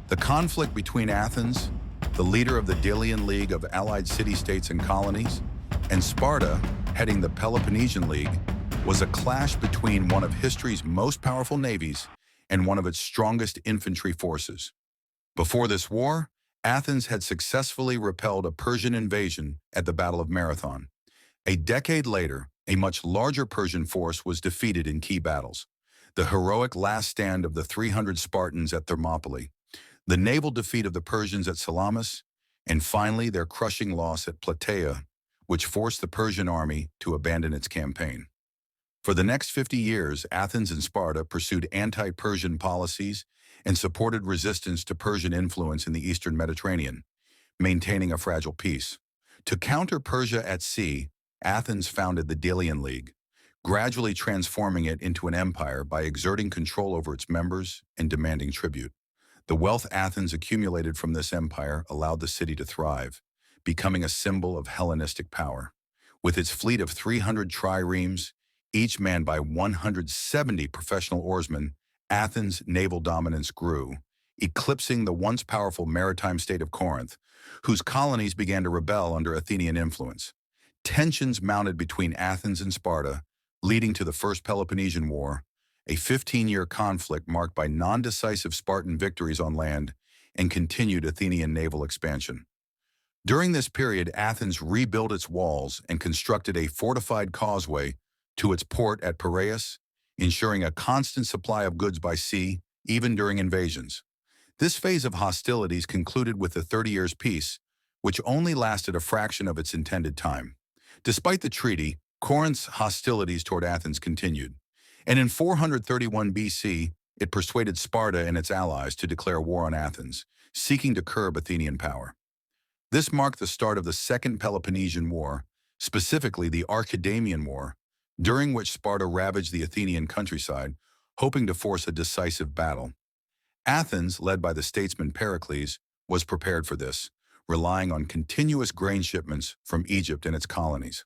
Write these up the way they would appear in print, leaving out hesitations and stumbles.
The conflict between Athens, the leader of the Delian League of allied city-states and colonies, and Sparta, heading the Peloponnesian League, was a clash between one of history's most powerful navies and one of its strongest infantry forces. Before this war, Athens had successfully repelled a Persian invasion at the Battle of Marathon. A decade later, a much larger Persian force was defeated in key battles. The heroic last stand of the 300 Spartans at Thermopylae, the naval defeat of the Persians at Salamis, and finally their crushing loss at Plataea, which forced the Persian army to abandon its campaign. For the next 50 years, Athens and Sparta pursued anti-Persian policies and supported resistance to Persian influence in the eastern Mediterranean, maintaining a fragile peace. To counter Persia at sea, Athens founded the Delian League, gradually transforming it into an empire by exerting control over its members and demanding tribute. The wealth Athens accumulated from this empire allowed the city to thrive, becoming a symbol of Hellenistic power. With its fleet of 300 triremes, each manned by 170 professional oarsmen, Athens' naval dominance grew, eclipsing the once powerful maritime state of Corinth, whose colonies began to rebel under Athenian influence. Tensions mounted between Athens and Sparta, leading to the First Peloponnesian War, a 15-year conflict marked by non-decisive Spartan victories on land and continued Athenian naval expansion. During this period, Athens rebuilt its walls and constructed a fortified causeway to its port at Piraeus, ensuring a constant supply of goods by sea, even during invasions. This phase of hostilities concluded with the 30 Years' Peace, which only lasted a fraction of its intended time. Despite the treaty, Corinth's hostilities toward Athens continued, and in 431 BC, it persuaded Sparta and its allies to declare war on Athens, seeking to curb Athenian power. This marked the start of the Second Peloponnesian War, specifically the Archidamian War, during which Sparta ravaged the Athenian countryside, hoping to force a decisive battle. Athens, led by the statesman Pericles, was prepared for this, relying on continuous grain shipments from Egypt and its colonies.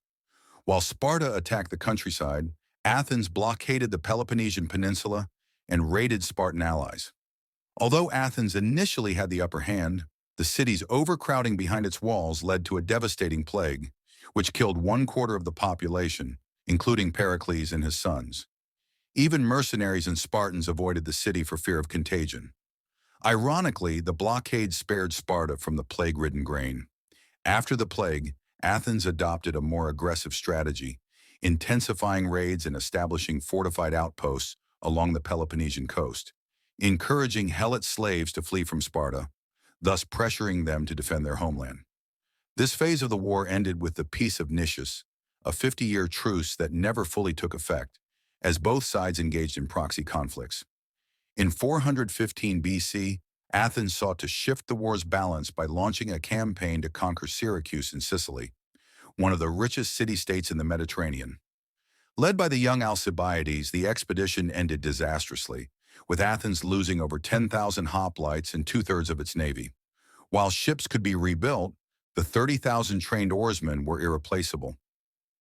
While Sparta attacked the countryside, Athens blockaded the Peloponnesian Peninsula and raided Spartan allies. Although Athens initially had the upper hand, the city's overcrowding behind its walls led to a devastating plague, which killed 1/4 of the population, including Pericles and his sons. Even mercenaries and Spartans avoided the city for fear of contagion. Ironically, the blockade spared Sparta from the plague-ridden grain. After the plague, Athens adopted a more aggressive strategy, intensifying raids and establishing fortified outposts along the Peloponnesian coast, encouraging Helot slaves to flee from Sparta, thus pressuring them to defend their homeland. This phase of the war ended with the Peace of Nicias, a 50-year truce that never fully took effect, as both sides engaged in proxy conflicts. In 415 BC, Athens sought to shift the war's balance by launching a campaign to conquer Syracuse in Sicily, one of the richest city-states in the Mediterranean. Led by the young Alcibiades, the expedition ended disastrously, with Athens losing over 10,000 hoplites and 2/3 of its navy. While ships could be rebuilt, the 30,000 trained oarsmen were irreplaceable.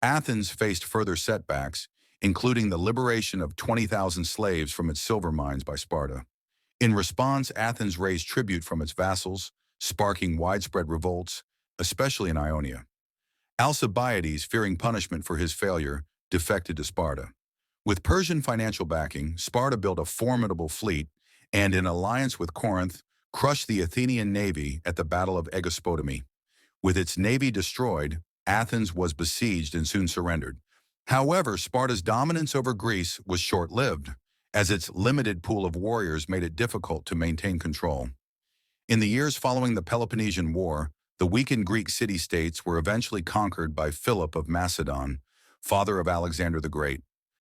Athens faced further setbacks, including the liberation of 20,000 slaves from its silver mines by Sparta. In response, Athens raised tribute from its vassals, sparking widespread revolts, especially in Ionia. Alcibiades, fearing punishment for his failure, defected to Sparta. With Persian financial backing, Sparta built a formidable fleet and, in alliance with Corinth, crushed the Athenian navy at the Battle of Aegospotami. With its navy destroyed, Athens was besieged and soon surrendered. However, Sparta's dominance over Greece was short-lived, as its limited pool of warriors made it difficult to maintain control. In the years following the Peloponnesian War, the weakened Greek city-states were eventually conquered by Philip of Macedon, father of Alexander the Great.